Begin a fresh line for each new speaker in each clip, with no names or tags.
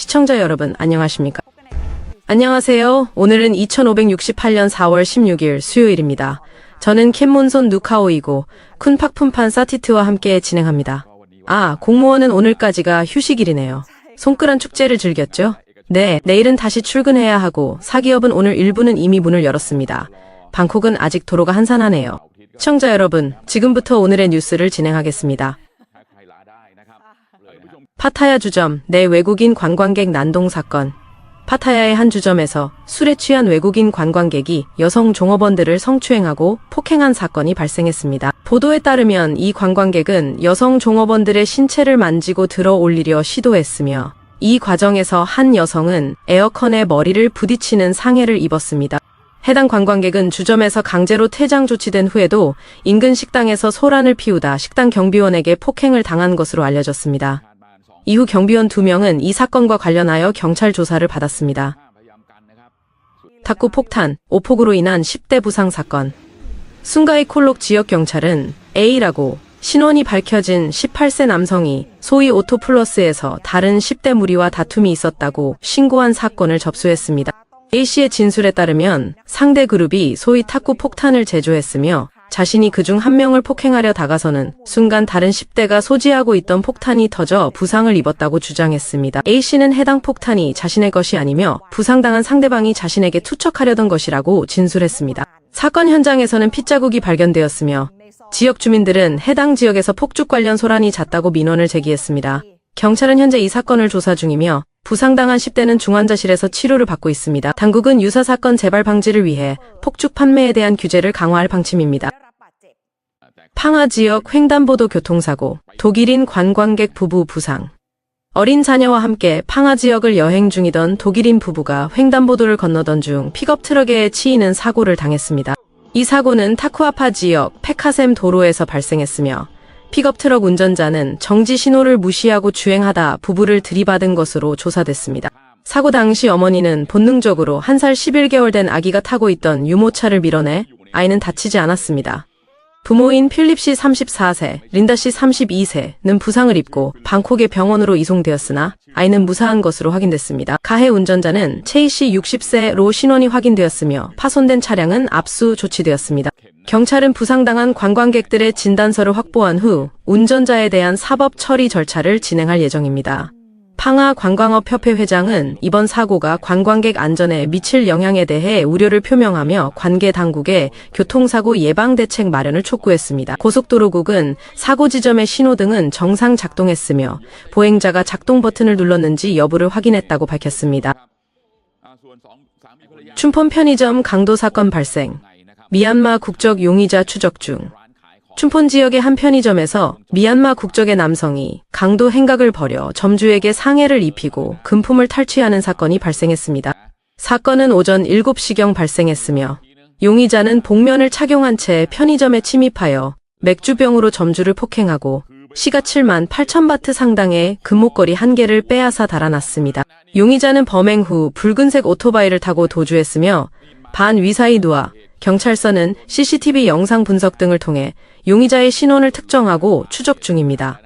시청자 여러분, 안녕하십니까? 안녕하세요. 오늘은 2568년 4월 16일 수요일입니다. 저는 캔몬손 누카오이고 쿤팍푼판 사티트와 함께 진행합니다. 공무원은 오늘까지가 휴식일이네요. 손끄란 축제를 즐겼죠? 네, 내일은 다시 출근해야 하고 사기업은 오늘 일부는 이미 문을 열었습니다. 방콕은 아직 도로가 한산하네요. 시청자 여러분, 지금부터 오늘의 뉴스를 진행하겠습니다. 파타야 주점 내 외국인 관광객 난동 사건. 파타야의 한 주점에서 술에 취한 외국인 관광객이 여성 종업원들을 성추행하고 폭행한 사건이 발생했습니다. 보도에 따르면 이 관광객은 여성 종업원들의 신체를 만지고 들어 올리려 시도했으며 이 과정에서 한 여성은 에어컨에 머리를 부딪히는 상해를 입었습니다. 해당 관광객은 주점에서 강제로 퇴장 조치된 후에도 인근 식당에서 소란을 피우다 식당 경비원에게 폭행을 당한 것으로 알려졌습니다. 이후 경비원 2명은 이 사건과 관련하여 경찰 조사를 받았습니다. 탁구 폭탄, 오폭으로 인한 10대 부상 사건. 숭가이콜록 지역경찰은 A라고 신원이 밝혀진 18세 남성이 소위 오토플러스에서 다른 10대 무리와 다툼이 있었다고 신고한 사건을 접수했습니다. A씨의 진술에 따르면 상대 그룹이 소위 탁구 폭탄을 제조했으며 자신이 그중 한 명을 폭행하려 다가서는 순간 다른 10대가 소지하고 있던 폭탄이 터져 부상을 입었다고 주장했습니다. A씨는 해당 폭탄이 자신의 것이 아니며 부상당한 상대방이 자신에게 투척하려던 것이라고 진술했습니다. 사건 현장에서는 핏자국이 발견되었으며 지역 주민들은 해당 지역에서 폭죽 관련 소란이 잦다고 민원을 제기했습니다. 경찰은 현재 이 사건을 조사 중이며 부상당한 10대는 중환자실에서 치료를 받고 있습니다. 당국은 유사 사건 재발 방지를 위해 폭죽 판매에 대한 규제를 강화할 방침입니다. 팡하 지역 횡단보도 교통사고, 독일인 관광객 부부 부상. 어린 자녀와 함께 팡하 지역을 여행 중이던 독일인 부부가 횡단보도를 건너던 중 픽업 트럭에 치이는 사고를 당했습니다. 이 사고는 타쿠아파 지역 페카셈 도로에서 발생했으며 픽업 트럭 운전자는 정지 신호를 무시하고 주행하다 부부를 들이받은 것으로 조사됐습니다. 사고 당시 어머니는 본능적으로 1살 11개월 된 아기가 타고 있던 유모차를 밀어내 아이는 다치지 않았습니다. 부모인 필립씨 34세, 린다씨 32세는 부상을 입고 방콕의 병원으로 이송되었으나 아이는 무사한 것으로 확인됐습니다. 가해 운전자는 체이씨 60세로 신원이 확인되었으며 파손된 차량은 압수 조치되었습니다. 경찰은 부상당한 관광객들의 진단서를 확보한 후 운전자에 대한 사법 처리 절차를 진행할 예정입니다. 팡하 관광업협회 회장은 이번 사고가 관광객 안전에 미칠 영향에 대해 우려를 표명하며 관계 당국에 교통사고 예방 대책 마련을 촉구했습니다. 고속도로국은 사고 지점의 신호등은 정상 작동했으며 보행자가 작동 버튼을 눌렀는지 여부를 확인했다고 밝혔습니다. 춘폰 편의점 강도 사건 발생. 미얀마 국적 용의자 추적 중. 춘폰 지역의 한 편의점에서 미얀마 국적의 남성이 강도 행각을 벌여 점주에게 상해를 입히고 금품을 탈취하는 사건이 발생했습니다. 사건은 오전 7시경 발생했으며 용의자는 복면을 착용한 채 편의점에 침입하여 맥주병으로 점주를 폭행하고 시가 7만 8천 바트 상당의 금목걸이 1개를 빼앗아 달아났습니다. 용의자는 범행 후 붉은색 오토바이를 타고 도주했으며 반위사이두아 경찰서는 CCTV 영상 분석 등을 통해 용의자의 신원을 특정하고 추적 중입니다.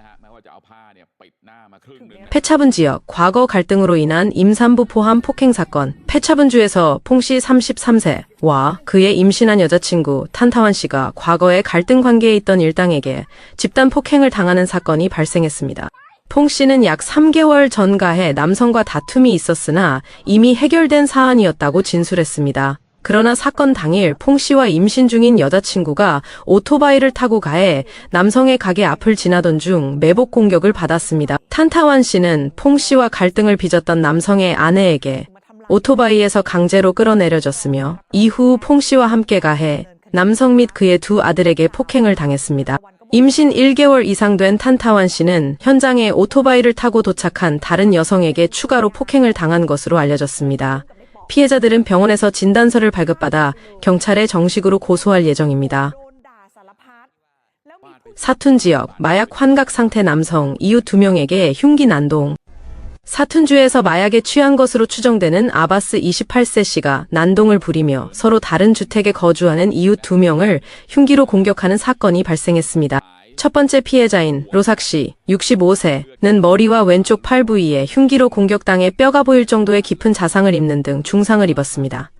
패차분 지역 과거 갈등으로 인한 임산부 포함 폭행 사건. 패차분주에서 퐁씨 33세와 그의 임신한 여자친구 탄타완 씨가 과거에 갈등 관계에 있던 일당에게 집단 폭행을 당하는 사건이 발생했습니다. 퐁 씨는 약 3개월 전 가해 남성과 다툼이 있었으나 이미 해결된 사안이었다고 진술했습니다. 그러나 사건 당일 퐁 씨와 임신 중인 여자친구가 오토바이를 타고 가해 남성의 가게 앞을 지나던 중 매복 공격을 받았습니다. 탄타완 씨는 퐁 씨와 갈등을 빚었던 남성의 아내에게 오토바이에서 강제로 끌어내려졌으며 이후 퐁 씨와 함께 가해 남성 및 그의 2 아들에게 폭행을 당했습니다. 임신 1개월 이상 된 탄타완 씨는 현장에 오토바이를 타고 도착한 다른 여성에게 추가로 폭행을 당한 것으로 알려졌습니다. 피해자들은 병원에서 진단서를 발급받아 경찰에 정식으로 고소할 예정입니다. 사툰 지역 마약 환각 상태 남성 이웃 2명에게 흉기 난동. 사툰주에서 마약에 취한 것으로 추정되는 아바스 28세 씨가 난동을 부리며 서로 다른 주택에 거주하는 이웃 2명을 흉기로 공격하는 사건이 발생했습니다. 첫 번째 피해자인 로삭 씨, 65세는 머리와 왼쪽 팔 부위에 흉기로 공격당해 뼈가 보일 정도의 깊은 자상을 입는 등 중상을 입었습니다.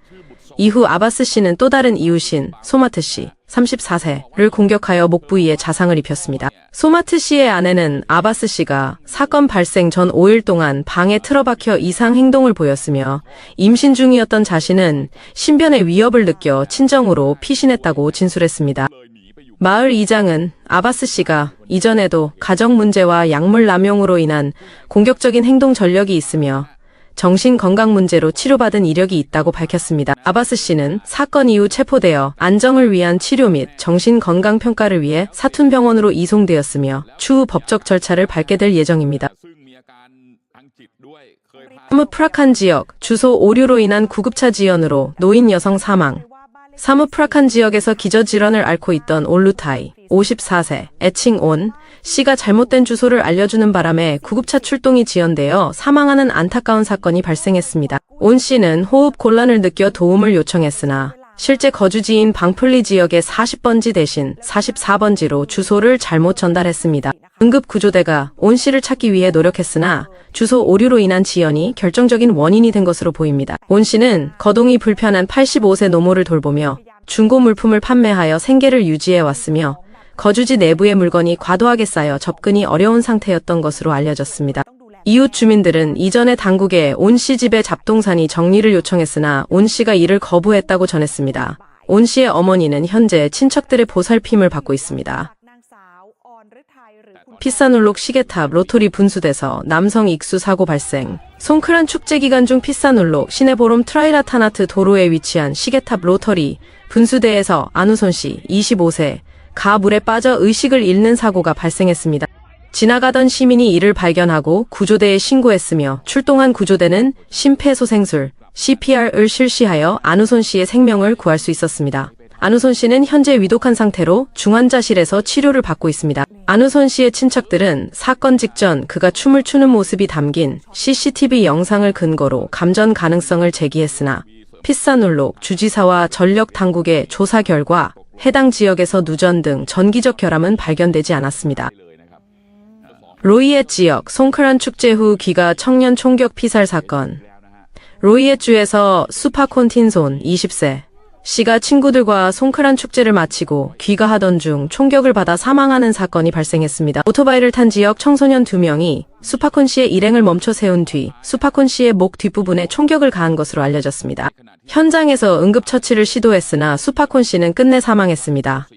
이후 아바스 씨는 또 다른 이웃인 소마트 씨, 34세를 공격하여 목 부위에 자상을 입혔습니다. 소마트 씨의 아내는 아바스 씨가 사건 발생 전 5일 동안 방에 틀어박혀 이상 행동을 보였으며 임신 중이었던 자신은 신변의 위협을 느껴 친정으로 피신했다고 진술했습니다. 마을 이장은 아바스 씨가 이전에도 가정 문제와 약물 남용으로 인한 공격적인 행동 전력이 있으며 정신건강 문제로 치료받은 이력이 있다고 밝혔습니다. 아바스 씨는 사건 이후 체포되어 안정을 위한 치료 및 정신건강평가를 위해 사툰병원으로 이송되었으며 추후 법적 절차를 밟게 될 예정입니다. 사무 프라칸 지역, 주소 오류로 인한 구급차 지연으로 노인 여성 사망. 사무 프라칸 지역에서 기저질환을 앓고 있던 올루타이, 54세, 애칭 온 씨가 잘못된 주소를 알려주는 바람에 구급차 출동이 지연되어 사망하는 안타까운 사건이 발생했습니다. 온 씨는 호흡 곤란을 느껴 도움을 요청했으나 실제 거주지인 방플리 지역의 40번지 대신 44번지로 주소를 잘못 전달했습니다. 응급구조대가 온 씨를 찾기 위해 노력했으나 주소 오류로 인한 지연이 결정적인 원인이 된 것으로 보입니다. 온 씨는 거동이 불편한 85세 노모를 돌보며 중고 물품을 판매하여 생계를 유지해왔으며 거주지 내부의 물건이 과도하게 쌓여 접근이 어려운 상태였던 것으로 알려졌습니다. 이웃 주민들은 이전에 당국에 온 씨 집의 잡동사니 정리를 요청했으나 온 씨가 이를 거부했다고 전했습니다. 온 씨의 어머니는 현재 친척들의 보살핌을 받고 있습니다. 피사눌록 시계탑 로터리 분수대서 남성 익수 사고 발생. 송크란 축제 기간 중 피사눌록 시내보롬 트라이라타나트 도로에 위치한 시계탑 로터리 분수대에서 안우손 씨 25세 가 물에 빠져 의식을 잃는 사고가 발생했습니다. 지나가던 시민이 이를 발견하고 구조대에 신고했으며 출동한 구조대는 심폐소생술 CPR을 실시하여 안우손 씨의 생명을 구할 수 있었습니다. 안우손 씨는 현재 위독한 상태로 중환자실에서 치료를 받고 있습니다. 안우손 씨의 친척들은 사건 직전 그가 춤을 추는 모습이 담긴 CCTV 영상을 근거로 감전 가능성을 제기했으나 피사눌록 주지사와 전력 당국의 조사 결과 해당 지역에서 누전 등 전기적 결함은 발견되지 않았습니다. 로이엣 지역 송크란 축제 후 귀가 청년 총격 피살 사건. 로이엣주에서 수파콘틴손 20세 씨가 친구들과 송크란 축제를 마치고 귀가하던 중 총격을 받아 사망하는 사건이 발생했습니다. 오토바이를 탄 지역 청소년 2명이 수파콘 씨의 일행을 멈춰 세운 뒤 수파콘 씨의 목 뒷부분에 총격을 가한 것으로 알려졌습니다. 현장에서 응급처치를 시도했으나 수파콘 씨는 끝내 사망했습니다.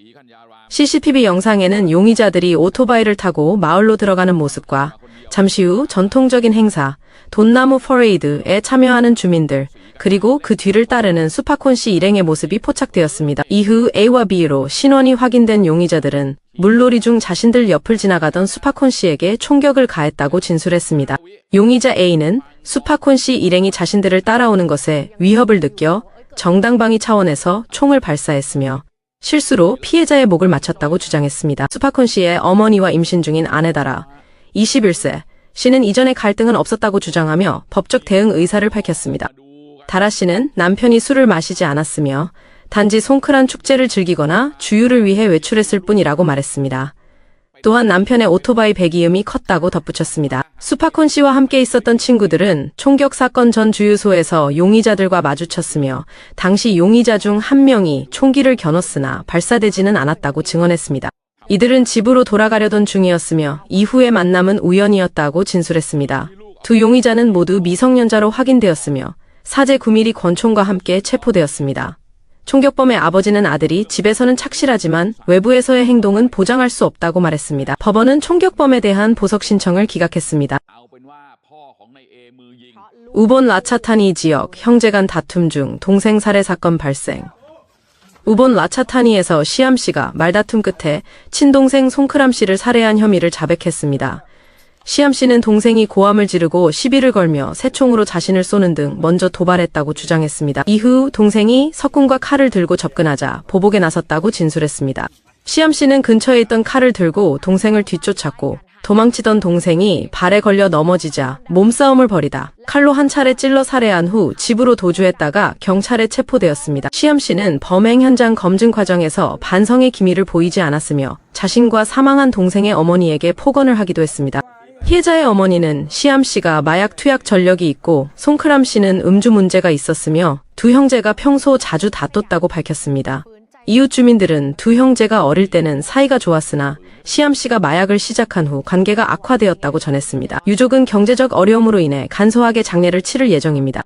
CCTV 영상에는 용의자들이 오토바이를 타고 마을로 들어가는 모습과 잠시 후 전통적인 행사, 돈나무 퍼레이드에 참여하는 주민들, 그리고 그 뒤를 따르는 수파콘 씨 일행의 모습이 포착되었습니다. 이후 A와 B로 신원이 확인된 용의자들은 물놀이 중 자신들 옆을 지나가던 수파콘 씨에게 총격을 가했다고 진술했습니다. 용의자 A는 수파콘 씨 일행이 자신들을 따라오는 것에 위협을 느껴 정당방위 차원에서 총을 발사했으며 실수로 피해자의 목을 맞췄다고 주장했습니다. 수파콘 씨의 어머니와 임신 중인 아내다라 21세 씨는 이전에 갈등은 없었다고 주장하며 법적 대응 의사를 밝혔습니다. 다라 씨는 남편이 술을 마시지 않았으며 단지 송크란 축제를 즐기거나 주유를 위해 외출했을 뿐이라고 말했습니다. 또한 남편의 오토바이 배기음이 컸다고 덧붙였습니다. 수파콘 씨와 함께 있었던 친구들은 총격 사건 전 주유소에서 용의자들과 마주쳤으며 당시 용의자 중 한 명이 총기를 겨눴으나 발사되지는 않았다고 증언했습니다. 이들은 집으로 돌아가려던 중이었으며 이후의 만남은 우연이었다고 진술했습니다. 두 용의자는 모두 미성년자로 확인되었으며 사제 9mm 권총과 함께 체포되었습니다. 총격범의 아버지는 아들이 집에서는 착실하지만 외부에서의 행동은 보장할 수 없다고 말했습니다. 법원은 총격범에 대한 보석 신청을 기각했습니다. 우본 라차타니 지역 형제 간 다툼 중 동생 살해 사건 발생. 우본 라차타니에서 시암 씨가 말다툼 끝에 친동생 송크람 씨를 살해한 혐의를 자백했습니다. 시암 씨는 동생이 고함을 지르고 시비를 걸며 새총으로 자신을 쏘는 등 먼저 도발했다고 주장했습니다. 이후 동생이 석궁과 칼을 들고 접근하자 보복에 나섰다고 진술했습니다. 시암 씨는 근처에 있던 칼을 들고 동생을 뒤쫓았고 도망치던 동생이 발에 걸려 넘어지자 몸싸움을 벌이다 칼로 한 차례 찔러 살해한 후 집으로 도주했다가 경찰에 체포되었습니다. 시암 씨는 범행 현장 검증 과정에서 반성의 기미를 보이지 않았으며 자신과 사망한 동생의 어머니에게 폭언을 하기도 했습니다. 피해자의 어머니는 시암 씨가 마약 투약 전력이 있고 송크람 씨는 음주 문제가 있었으며 두 형제가 평소 자주 다퉜다고 밝혔습니다. 이웃 주민들은 두 형제가 어릴 때는 사이가 좋았으나 시암 씨가 마약을 시작한 후 관계가 악화되었다고 전했습니다. 유족은 경제적 어려움으로 인해 간소하게 장례를 치를 예정입니다.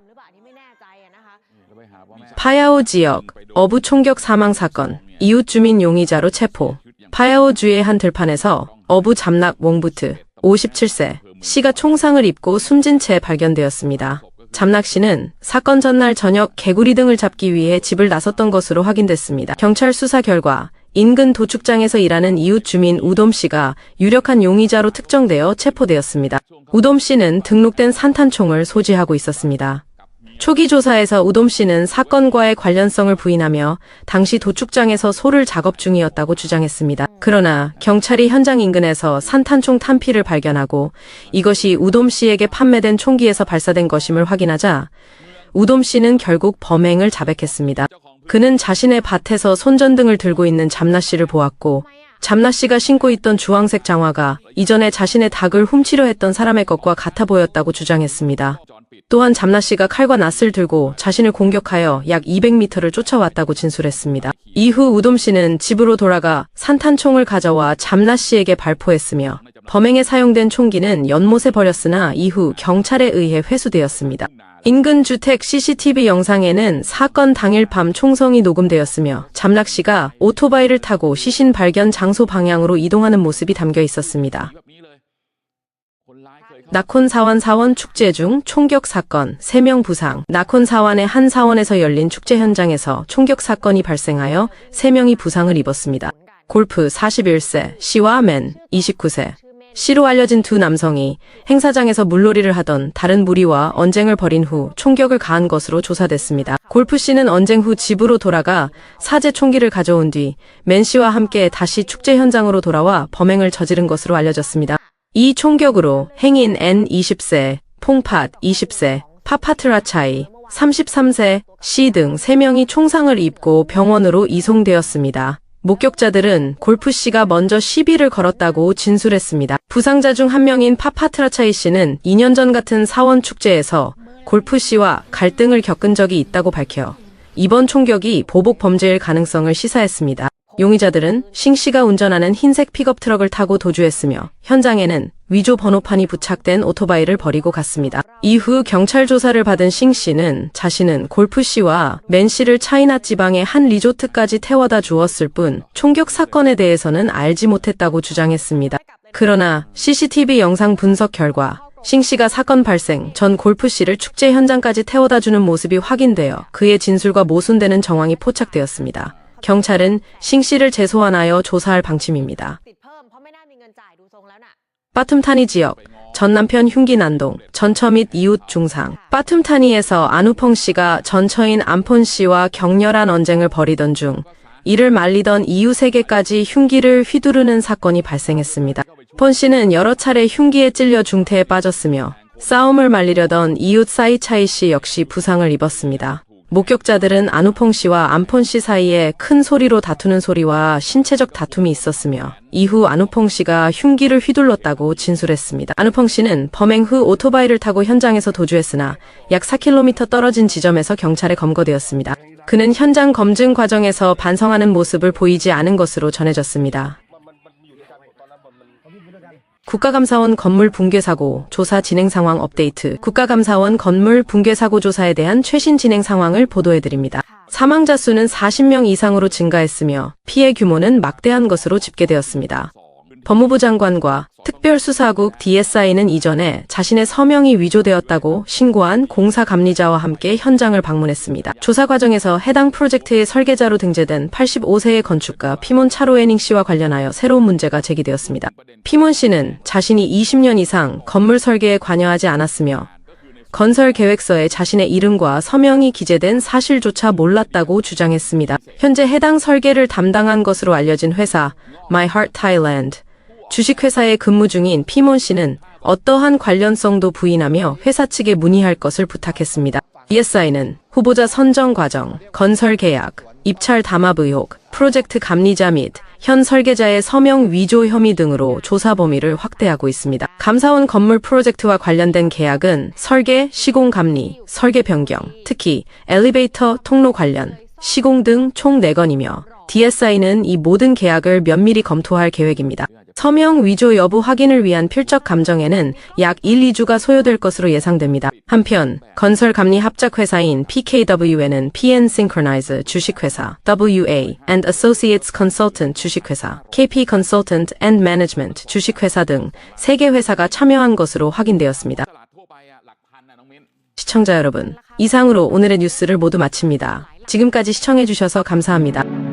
파야오 지역 어부 총격 사망 사건, 이웃 주민 용의자로 체포. 파야오주의 한 들판에서 어부 잠락 웡부트 57세 씨가 총상을 입고 숨진 채 발견되었습니다. 잠락 씨는 사건 전날 저녁 개구리 등을 잡기 위해 집을 나섰던 것으로 확인됐습니다. 경찰 수사 결과 인근 도축장에서 일하는 이웃 주민 우돔 씨가 유력한 용의자로 특정되어 체포되었습니다. 우돔 씨는 등록된 산탄총을 소지하고 있었습니다. 초기 조사에서 우돔 씨는 사건과의 관련성을 부인하며 당시 도축장에서 소를 작업 중이었다고 주장했습니다. 그러나 경찰이 현장 인근에서 산탄총 탄피를 발견하고 이것이 우돔 씨에게 판매된 총기에서 발사된 것임을 확인하자 우돔 씨는 결국 범행을 자백했습니다. 그는 자신의 밭에서 손전등을 들고 있는 잠나 씨를 보았고 잠나 씨가 신고 있던 주황색 장화가 이전에 자신의 닭을 훔치려 했던 사람의 것과 같아 보였다고 주장했습니다. 또한 잠나 씨가 칼과 낫을 들고 자신을 공격하여 약 200m를 쫓아왔다고 진술했습니다. 이후 우돔 씨는 집으로 돌아가 산탄총을 가져와 잠나 씨에게 발포했으며 범행에 사용된 총기는 연못에 버렸으나 이후 경찰에 의해 회수되었습니다. 인근 주택 CCTV 영상에는 사건 당일 밤 총성이 녹음되었으며 잠락 씨가 오토바이를 타고 시신 발견 장소 방향으로 이동하는 모습이 담겨 있었습니다. 나콘 사원 사원 축제 중 총격 사건, 3명 부상. 나콘 사원의 한 사원에서 열린 축제 현장에서 총격 사건이 발생하여 3명이 부상을 입었습니다. 골프 41세, 씨와 맨 29세. 씨로 알려진 두 남성이 행사장에서 물놀이를 하던 다른 무리와 언쟁을 벌인 후 총격을 가한 것으로 조사됐습니다. 골프 씨는 언쟁 후 집으로 돌아가 사제 총기를 가져온 뒤 맨 씨와 함께 다시 축제 현장으로 돌아와 범행을 저지른 것으로 알려졌습니다. 이 총격으로 행인 N 20세, 퐁팟 20세, 파파트라차이 33세, C 등 3명이 총상을 입고 병원으로 이송되었습니다. 목격자들은 골프 씨가 먼저 시비를 걸었다고 진술했습니다. 부상자 중 한 명인 파파트라차이 씨는 2년 전 같은 사원 축제에서 골프 씨와 갈등을 겪은 적이 있다고 밝혀 이번 총격이 보복 범죄일 가능성을 시사했습니다. 용의자들은 싱 씨가 운전하는 흰색 픽업 트럭을 타고 도주했으며 현장에는 위조 번호판이 부착된 오토바이를 버리고 갔습니다. 이후 경찰 조사를 받은 싱 씨는 자신은 골프 씨와 맨 씨를 차이나 지방의 한 리조트까지 태워다 주었을 뿐 총격 사건에 대해서는 알지 못했다고 주장했습니다. 그러나 CCTV 영상 분석 결과 싱 씨가 사건 발생 전 골프 씨를 축제 현장까지 태워다 주는 모습이 확인되어 그의 진술과 모순되는 정황이 포착되었습니다. 경찰은 싱 씨를 재소환하여 조사할 방침입니다. 빠툼타니 지역, 전 남편 흉기 난동, 전처 및 이웃 중상. 빠툼타니에서 안우펑 씨가 전처인 안폰 씨와 격렬한 언쟁을 벌이던 중 이를 말리던 이웃에게까지 흉기를 휘두르는 사건이 발생했습니다. 폰 씨는 여러 차례 흉기에 찔려 중태에 빠졌으며 싸움을 말리려던 이웃 사이차이 씨 역시 부상을 입었습니다. 목격자들은 안우펑 씨와 안폰 씨 사이에 큰 소리로 다투는 소리와 신체적 다툼이 있었으며 이후 안우펑 씨가 흉기를 휘둘렀다고 진술했습니다. 안우펑 씨는 범행 후 오토바이를 타고 현장에서 도주했으나 약 4km 떨어진 지점에서 경찰에 검거되었습니다. 그는 현장 검증 과정에서 반성하는 모습을 보이지 않은 것으로 전해졌습니다. 국가감사원 건물 붕괴 사고 조사 진행 상황 업데이트. 국가감사원 건물 붕괴 사고 조사에 대한 최신 진행 상황을 보도해드립니다. 사망자 수는 40명 이상으로 증가했으며 피해 규모는 막대한 것으로 집계되었습니다. 법무부 장관과 특별수사국 DSI는 이전에 자신의 서명이 위조되었다고 신고한 공사감리자와 함께 현장을 방문했습니다. 조사 과정에서 해당 프로젝트의 설계자로 등재된 85세의 건축가 피몬 차로에닝 씨와 관련하여 새로운 문제가 제기되었습니다. 피몬 씨는 자신이 20년 이상 건물 설계에 관여하지 않았으며 건설 계획서에 자신의 이름과 서명이 기재된 사실조차 몰랐다고 주장했습니다. 현재 해당 설계를 담당한 것으로 알려진 회사 My Heart Thailand 주식회사에 근무 중인 피몬 씨는 어떠한 관련성도 부인하며 회사 측에 문의할 것을 부탁했습니다. DSI는 후보자 선정 과정, 건설 계약, 입찰 담합 의혹, 프로젝트 감리자 및 현 설계자의 서명 위조 혐의 등으로 조사 범위를 확대하고 있습니다. 감사원 건물 프로젝트와 관련된 계약은 설계, 시공 감리, 설계 변경, 특히 엘리베이터 통로 관련, 시공 등 총 4건이며 DSI는 이 모든 계약을 면밀히 검토할 계획입니다. 서명 위조 여부 확인을 위한 필적 감정에는 약 1-2주가 소요될 것으로 예상됩니다. 한편 건설 감리 합작 회사인 PKW에는 PN Synchronize 주식회사, WA and Associates Consultant 주식회사, KP Consultant and Management 주식회사 등 3개 회사가 참여한 것으로 확인되었습니다. 시청자 여러분, 이상으로 오늘의 뉴스를 모두 마칩니다. 지금까지 시청해주셔서 감사합니다.